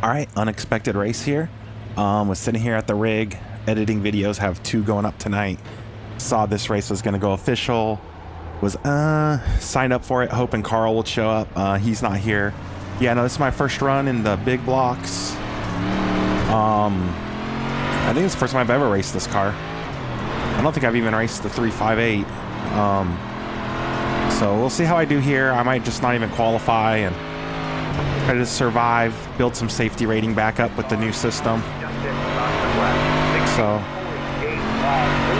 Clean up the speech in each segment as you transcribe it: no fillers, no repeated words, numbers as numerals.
All right, unexpected race here. Was sitting here at the rig, editing videos, have 2 going up tonight. Saw this race was gonna go official. Was signed up for it, hoping Carl would show up. He's not here. Yeah, no, this is my first run in the big blocks. I think it's the first time I've ever raced this car. I don't think I've even raced the 358. So we'll see how I do here. I might just not even qualify and try to survive, build some safety rating back up with the new system. So,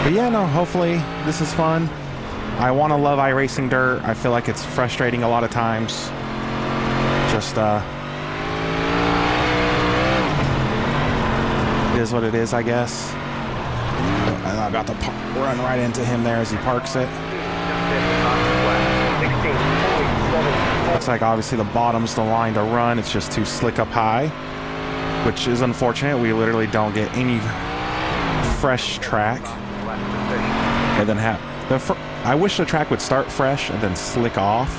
but yeah, no, hopefully this is fun. I want to love iRacing Dirt. I feel like it's frustrating a lot of times. Just, it is what it is, I guess. I'm about to run right into him there as he parks it. Looks like obviously the bottom's the line to run. It's just too slick up high, which is unfortunate. We literally don't get any fresh track. And then I wish the track would start fresh and then slick off,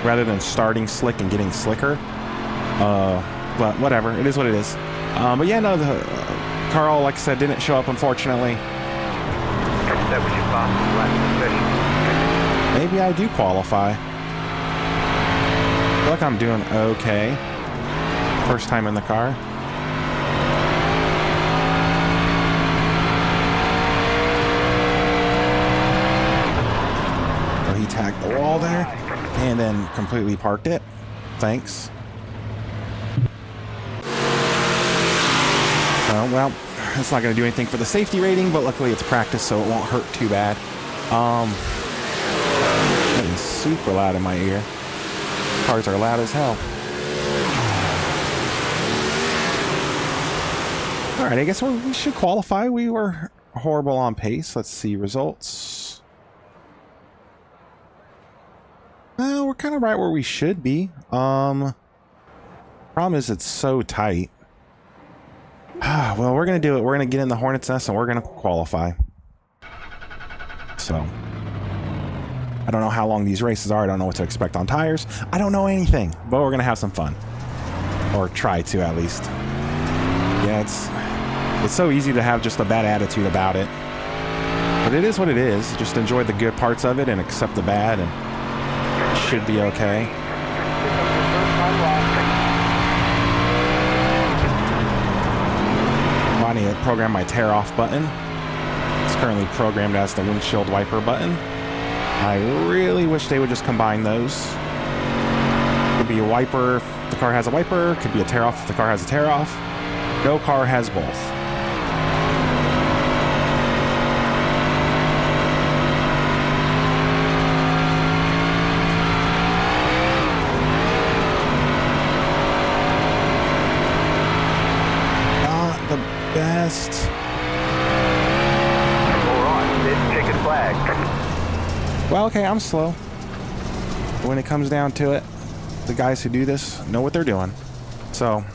rather than starting slick and getting slicker. But whatever, it is what it is. But yeah, no, Carl, like I said, didn't show up, unfortunately. Maybe I do qualify. I feel like I'm doing okay. First time in the car. So he tagged the wall there and then completely parked it. Thanks. Well, it's not going to do anything for the safety rating, but luckily it's practice, so it won't hurt too bad. Getting super loud in my ear. Cars are loud as hell. All right, I guess we should qualify. We were horrible on pace. Let's see results. Well, we're kind of right where we should be. Problem is it's so tight. Well, we're going to do it. We're going to get in the Hornet's Nest and we're going to qualify. So, I don't know how long these races are. I don't know what to expect on tires. I don't know anything, but we're going to have some fun. Or try to, at least. Yeah, it's so easy to have just a bad attitude about it. But it is what it is. Just enjoy the good parts of it and accept the bad, and it should be okay. I need to program my tear off button. It's currently programmed as the windshield wiper button. I really wish they would just combine those. Could be a wiper if the car has a wiper. Could be a tear off if the car has a tear off. No car has both. Best. Well, okay, I'm slow. When it comes down to it, the guys who do this know what they're doing. So,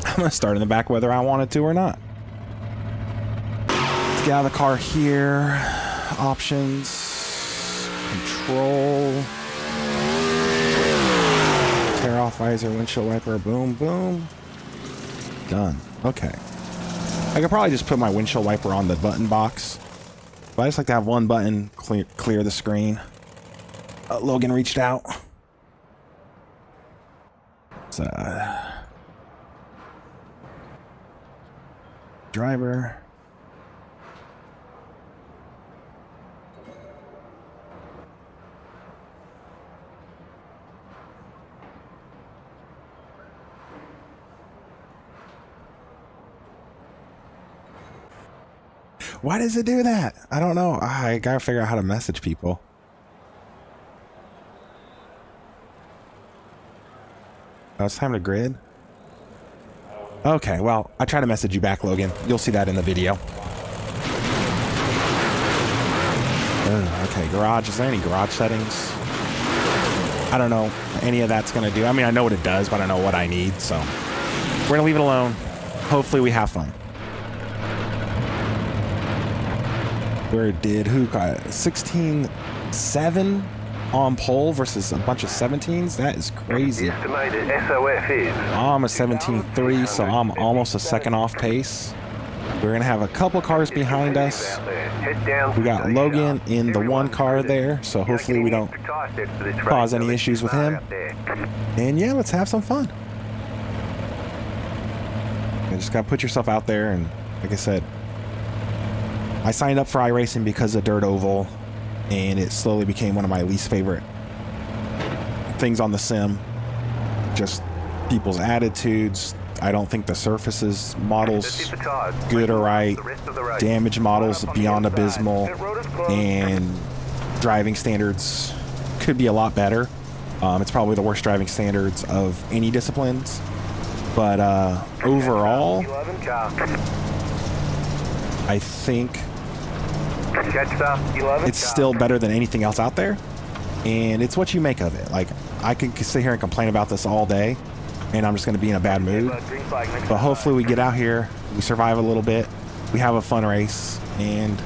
I'm gonna start in the back whether I wanted to or not. Let's get out of the car here. Options. Control. Tear off visor, windshield wiper, boom, boom. Done. Okay. I could probably just put my windshield wiper on the button box, but I just like to have one button clear the screen. Logan reached out. Driver. Why does it do that? I don't know. I gotta figure out how to message people. Oh, it's time to grid. Okay, well, I try to message you back, Logan. You'll see that in the video. Okay, garage. Is there any garage settings? I don't know any of that's gonna do. I mean, I know what it does, but I don't know what I need, so we're gonna leave it alone. Hopefully we have fun. Where did who got 16.7? on pole versus a bunch of 17s. That is crazy. The estimated SOF is. I'm a 17.3, so I'm almost a second off pace. We're going to have a couple cars behind us. We got Logan in the one car there, so hopefully we don't cause any issues with him. And yeah, let's have some fun. You just got to put yourself out there, and like I said, I signed up for iRacing because of Dirt Oval, and it slowly became one of my least favorite things on the sim. Just people's attitudes. I don't think the surfaces models good or right. Damage models beyond abysmal, and driving standards could be a lot better. It's probably the worst driving standards of any disciplines, but overall I think it's still better than anything else out there, and it's what you make of it. Like, I could sit here and complain about this all day, and I'm just going to be in a bad mood, but hopefully we get out here, we survive a little bit, we have a fun race, and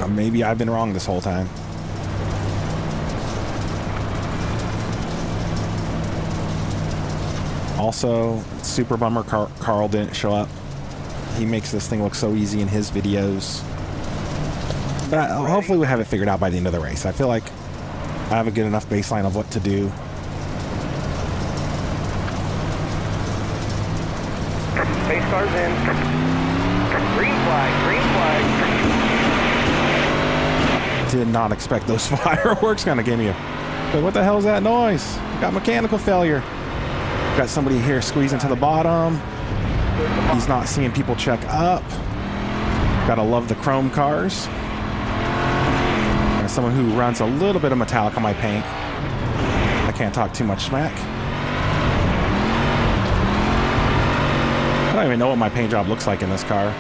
maybe I've been wrong this whole time. Also, super bummer Carl didn't show up. He makes this thing look so easy in his videos. But hopefully we have it figured out by the end of the race. I feel like I have a good enough baseline of what to do. Pace cars in. Green flag, green flag. Did not expect those fireworks. Kind of gave me a... But what the hell is that noise? Got mechanical failure. Got somebody here squeezing to the bottom. He's not seeing people check up. Gotta love the chrome cars. As someone who runs a little bit of metallic on my paint, I can't talk too much smack. I don't even know what my paint job looks like in this car.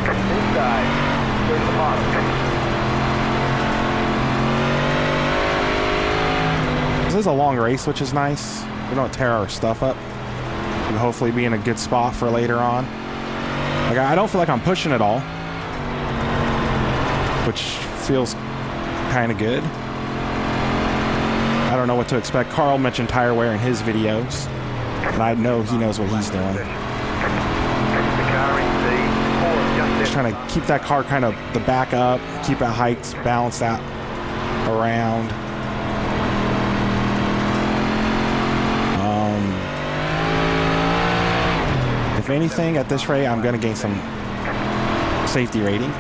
Inside. There's the bottom. This is a long race, which is nice. We don't tear our stuff up. We'll hopefully be in a good spot for later on. Like, I don't feel like I'm pushing at all, which feels kind of good. I don't know what to expect. Carl mentioned tire wear in his videos, and I know he knows what he's doing. Just trying to keep that car kind of the back up, keep it hiked, balanced out around. If anything, at this rate, I'm going to gain some safety rating.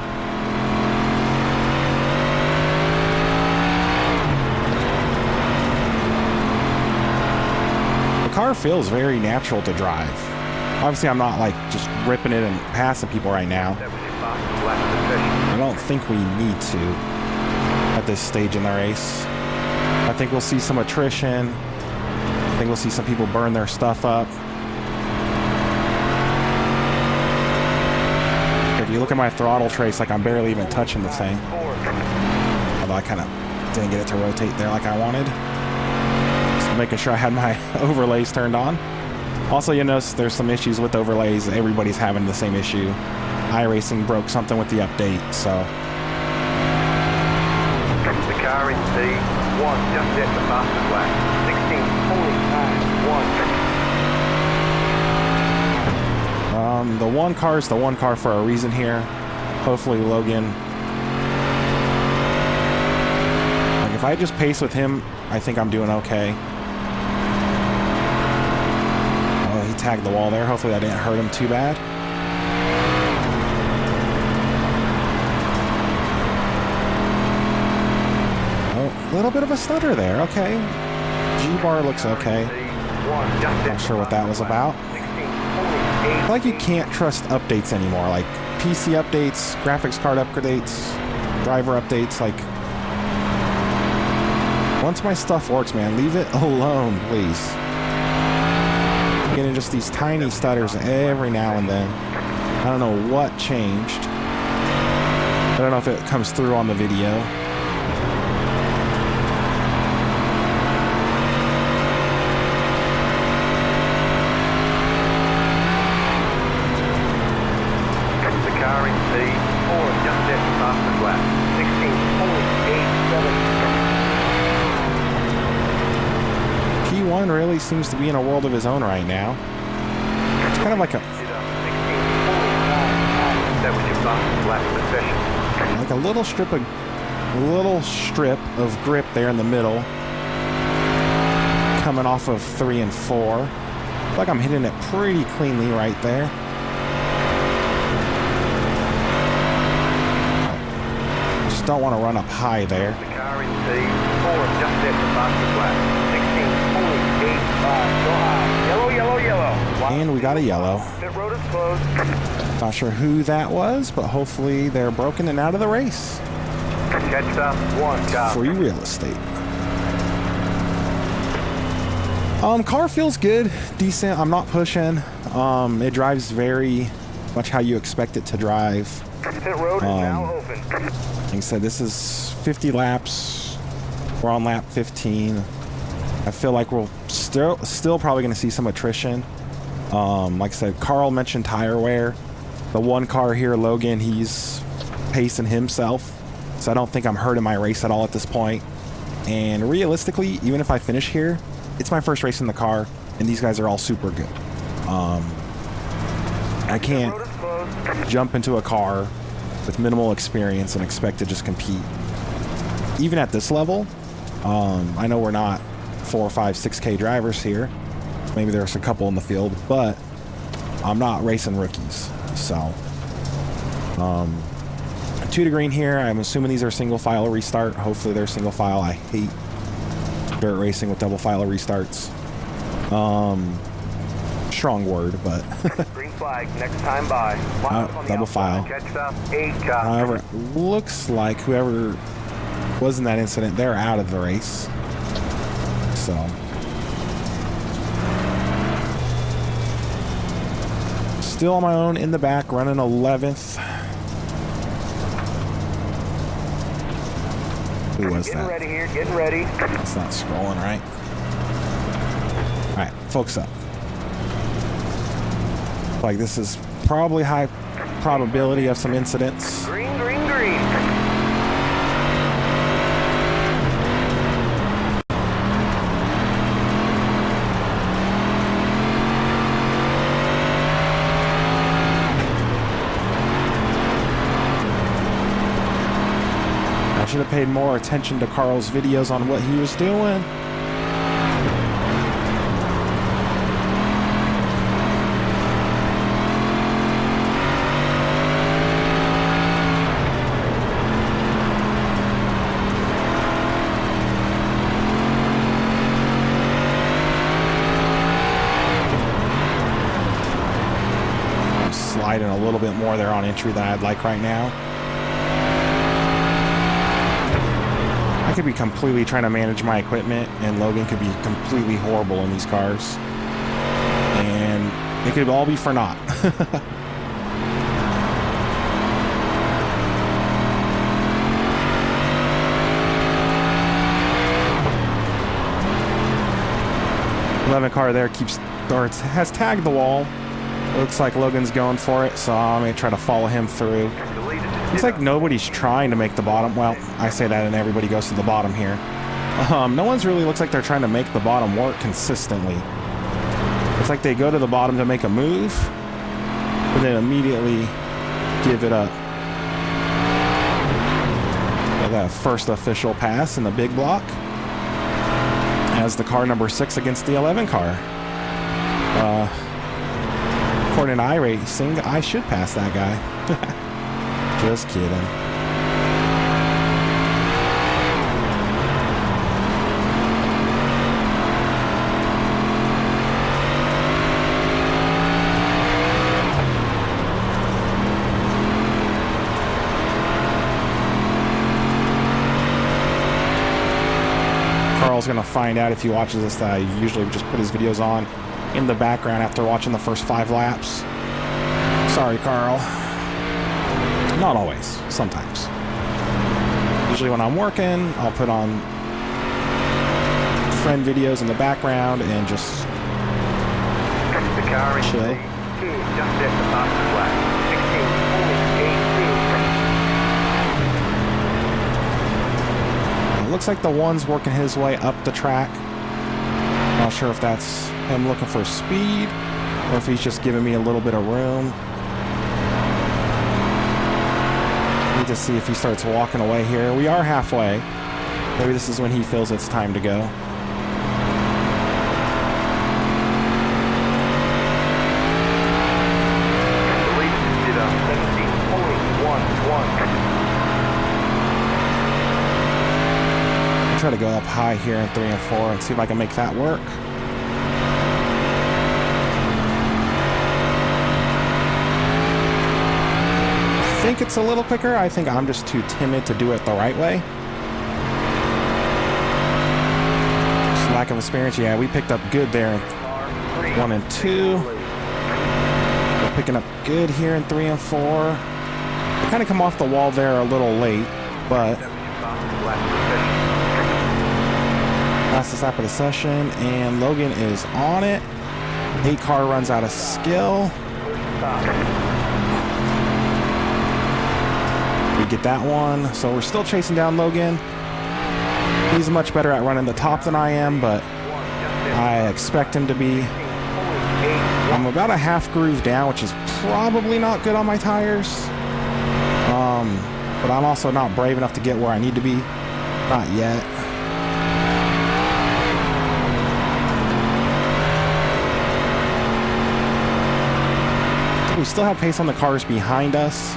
The car feels very natural to drive. Obviously, I'm not like just ripping it and passing people right now. I don't think we need to at this stage in the race. I think we'll see some attrition. I think we'll see some people burn their stuff up. If you look at my throttle trace, like, I'm barely even touching the thing. Although I kind of didn't get it to rotate there like I wanted. Just making sure I had my overlays turned on. Also, you notice there's some issues with overlays. Everybody's having the same issue. iRacing broke something with the update, so. The car in C1 just hit the fastest lap. 16.91. The one car is the one car for a reason here. Hopefully Logan. Like, if I just pace with him, I think I'm doing okay. Oh, he tagged the wall there. Hopefully that didn't hurt him too bad. Oh, a little bit of a stutter there. Okay. G-bar looks okay. Not sure what that was about. I feel like you can't trust updates anymore, like PC updates, graphics card updates, driver updates. Like, once my stuff works, man, leave it alone, please. I'm getting just these tiny stutters every now and then. I don't know what changed. I don't know if it comes through on the video. The car in C4 just hit the fastest lap. one really seems to be in a world of his own right now. It's kind of like a little strip of grip there in the middle, coming off of 3 and 4. Like I'm hitting it pretty cleanly right there. Just don't want to run up high there. The car in C4 just at the fastest lap. 16.85. Go high. Yellow, yellow, yellow. And we got a yellow. Pit road is closed. Not sure who that was, but hopefully they're broken and out of the race. Catch up. 1 car. Free real estate. Car feels good, decent. I'm not pushing. It drives very much how you expect it to drive. Pit road is now open. Like I said, this is 50 laps. We're on lap 15. I feel like we're still probably going to see some attrition. Like I said, Carl mentioned tire wear. The one car here, Logan, he's pacing himself. So I don't think I'm hurting my race at all at this point. And realistically, even if I finish here, it's my first race in the car, and these guys are all super good. I can't jump into a car with minimal experience and expect to just compete. Even at this level, I know we're not 4, 5, 6K drivers here. Maybe there's a couple in the field, but I'm not racing rookies. So, 2 to green here. I'm assuming these are single file restart. Hopefully they're single file. I hate dirt racing with double file restarts. Strong word, but Green flag next time by. double file. Catch up. 8 car. However, it looks like whoever was in that incident, they're out of the race. So still on my own in the back, running 11th. Who was Getting that? ready here. Getting ready. It's not scrolling right. All right, focus up. Like this is probably high probability of some incidents. Green, green, green. I should have paid more attention to Carl's videos on what he was doing. I'm sliding a little bit more there on entry than I'd like right now. I could be completely trying to manage my equipment, and Logan could be completely horrible in these cars. And it could all be for naught. Car there has tagged the wall. Looks like Logan's going for it, so I'm gonna try to follow him through. Looks like nobody's trying to make the bottom. Well, I say that and everybody goes to the bottom here. No one's really looks like they're trying to make the bottom work consistently. It's like they go to the bottom to make a move, and then immediately give it up. That first official pass in the big block as the car number 6 against the 11 car. According to iRacing, I should pass that guy. Just kidding. Carl's gonna find out if he watches this that I usually just put his videos on in the background after watching the first 5 laps. Sorry, Carl. Not always, sometimes. Usually when I'm working, I'll put on friend videos in the background and just chill. It looks like the one's working his way up the track. Not sure if that's him looking for speed or if he's just giving me a little bit of room. Need to see if he starts walking away here. We are halfway. Maybe this is when he feels it's time to go. Try to go up high here in 3 and 4 and see if I can make that work. I think it's a little quicker. I think I'm just too timid to do it the right way. Just lack of experience. Yeah, we picked up good there in 1 and 2. We're picking up good here in 3 and 4. We kind of come off the wall there a little late, but fastest lap of the session, and Logan is on it. 8 car runs out of skill. We get that one, so we're still chasing down Logan. He's much better at running the top than I am, but I expect him to be. I'm about a half groove down, which is probably not good on my tires. But I'm also not brave enough to get where I need to be. Not yet. We still have pace on the cars behind us.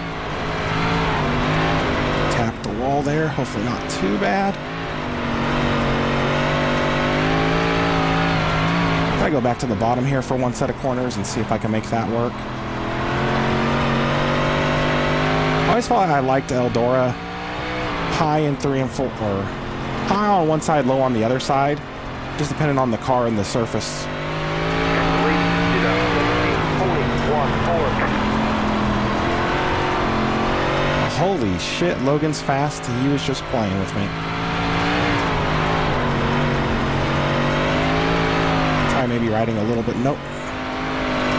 Tap the wall there. Hopefully not too bad. Try to go back to the bottom here for one set of corners and see if I can make that work. I always thought I liked Eldora. High in 3 and 4, or high on one side, low on the other side. Just depending on the car and the surface. Holy shit, Logan's fast. He was just playing with me. Try maybe riding a little bit. Nope.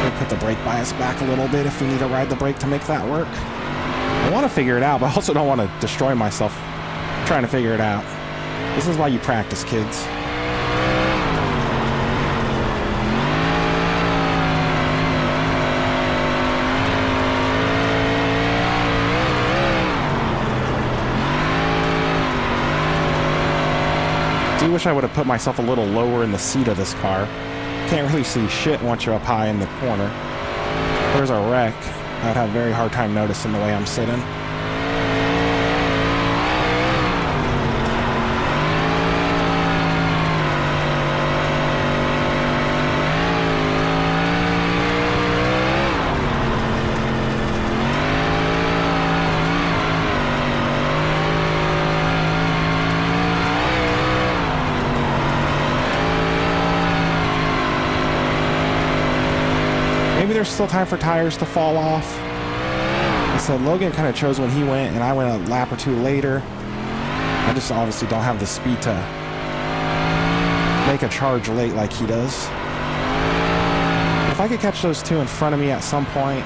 We'll put the brake bias back a little bit if we need to ride the brake to make that work. I want to figure it out, but I also don't want to destroy myself trying to figure it out. This is why you practice, kids. I do wish I would have put myself a little lower in the seat of this car. Can't really see shit once you're up high in the corner. If there's a wreck, I'd have a very hard time noticing the way I'm sitting. Maybe there's still time for tires to fall off. I said Logan kind of chose when he went, and I went a lap or two later. I just obviously don't have the speed to make a charge late like he does. If I could catch those two in front of me at some point,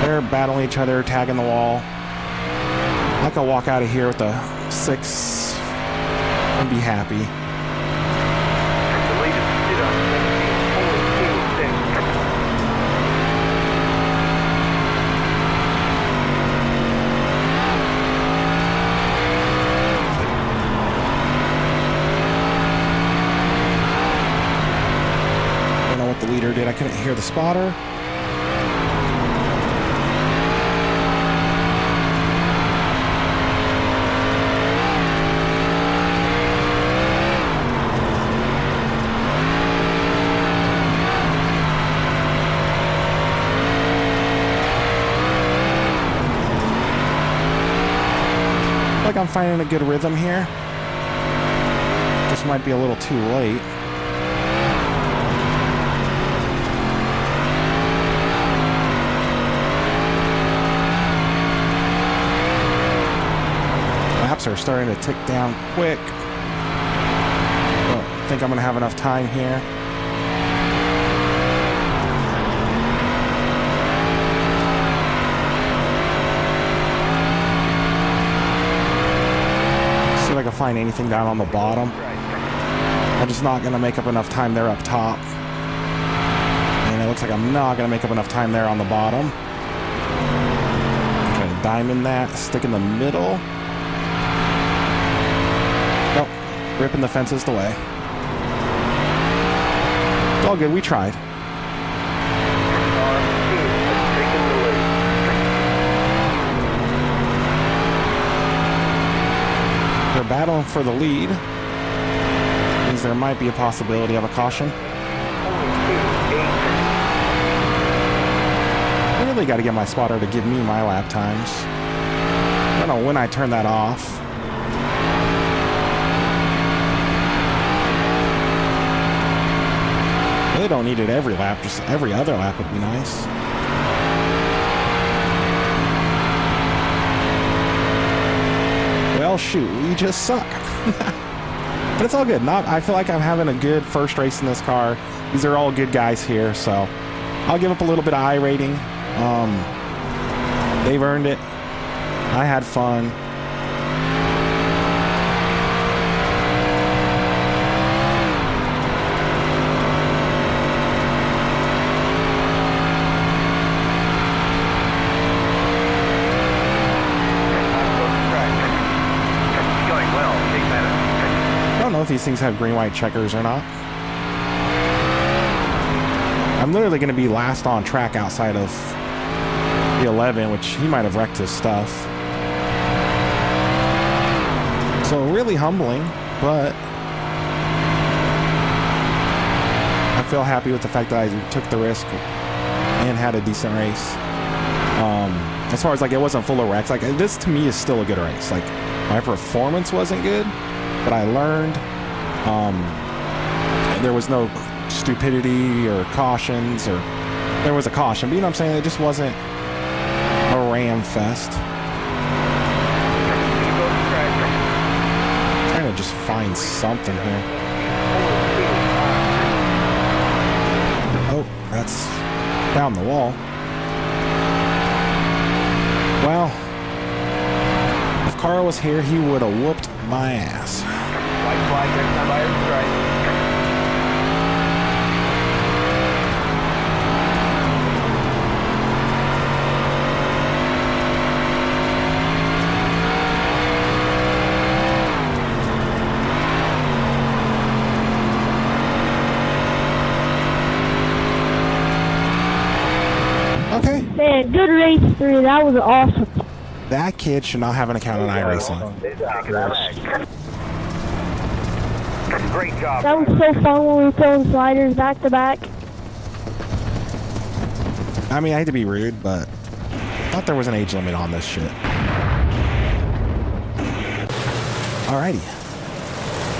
they're battling each other, tagging the wall. I could walk out of here with a 6 and be happy. The leader did. I couldn't hear the spotter. Like I'm finding a good rhythm here. Just might be a little too late. Laps are starting to tick down quick. Don't think I'm going to have enough time here. See if I can find anything down on the bottom. I I'm just not going to make up enough time there up top. And it looks like I'm not going to make up enough time there on the bottom. Try to diamond that, stick in the middle. Nope, ripping the fences the way. It's all good, we tried. They're battling for the lead. Means there might be a possibility of a caution. I really got to get my spotter to give me my lap times. I don't know when I turn that off. Really don't need it every lap, just every other lap would be nice. Well, shoot, we just suck. But it's all good. I feel like I'm having a good first race in this car. These are all good guys here, so I'll give up a little bit of I rating. They've earned it. I had fun. I don't know if these things have green-white checkers or not. I'm literally going to be last on track outside of the 11, which he might have wrecked his stuff. So really humbling, but I feel happy with the fact that I took the risk and had a decent race. As far as like it wasn't full of wrecks, like this to me is still a good race. Like my performance wasn't good, but I learned. There was no stupidity or cautions, or there was a caution, but you know what I'm saying? It just wasn't a ram fest. Trying to just find something here. Oh, that's down the wall. Well, if Carl was here, he would have whooped my ass. White flag next time I strike. Okay. Man, good race 3. That was awesome. That kid should not have an account on iRacing. Great job. That was so fun when we were throwing sliders back to back. I mean, I hate to be rude, but I thought there was an age limit on this shit. Alrighty.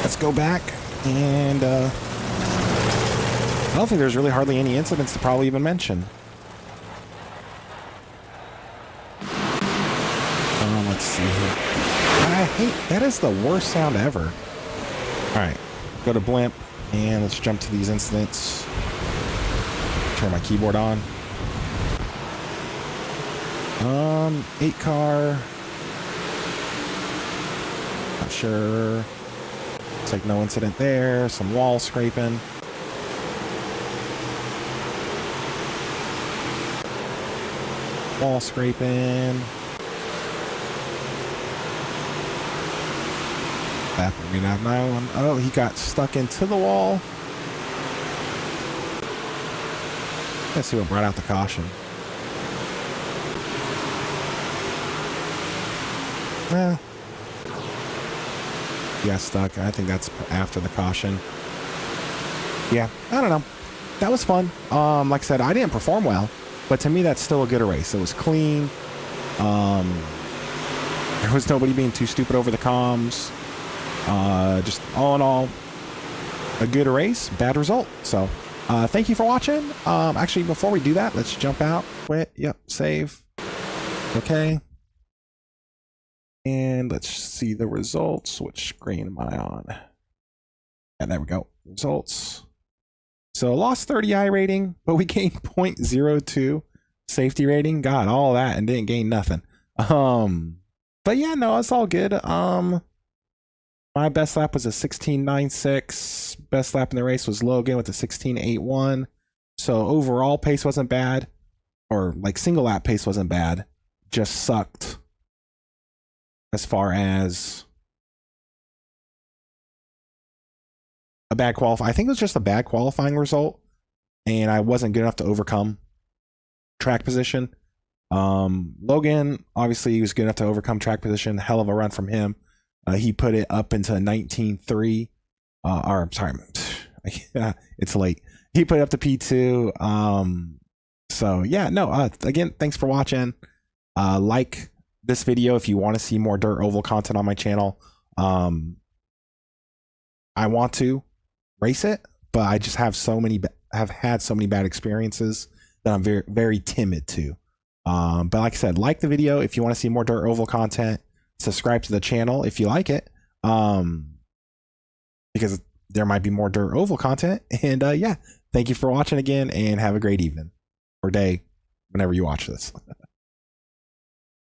Let's go back and I don't think there's really hardly any incidents to probably even mention. Let's see here. I hate, that is the worst sound ever. Alright, go to blimp and let's jump to these incidents. Turn my keyboard on. 8 car. Not sure. Looks like no incident there. Some wall scraping. Wall scraping. Oh, he got stuck into the wall. Let's see what brought out the caution. Well, he got stuck. I think that's after the caution. Yeah, I don't know. That was fun. Like I said, I didn't perform well, but to me, that's still a good race. It was clean. There was nobody being too stupid over the comms. Just all in all, a good race, bad result. So, thank you for watching. Actually, before we do that, let's jump out, quit, yep, save. Okay. And let's see the results. Which screen am I on? And there we go. Results. So lost 30 I rating, but we gained 0.02 safety rating. Got all that and didn't gain nothing. But yeah, no, it's all good. My best lap was a 16.96. Best lap in the race was Logan with a 16.81. So overall pace wasn't bad, or like single lap pace wasn't bad. Just sucked as far as a bad qualify. I think it was just a bad qualifying result, and I wasn't good enough to overcome track position. Logan, obviously, he was good enough to overcome track position. Hell of a run from him. He put it up into 19.3. Or I'm sorry, it's late. He put it up to P2. So yeah, no. Again, thanks for watching. Like this video if you want to see more dirt oval content on my channel. I want to race it, but I just have had so many bad experiences that I'm very, very timid to. But like I said, like the video if you want to see more dirt oval content. Subscribe to the channel if you like it, because there might be more dirt oval content. And yeah, thank you for watching again, and have a great evening or day whenever you watch this.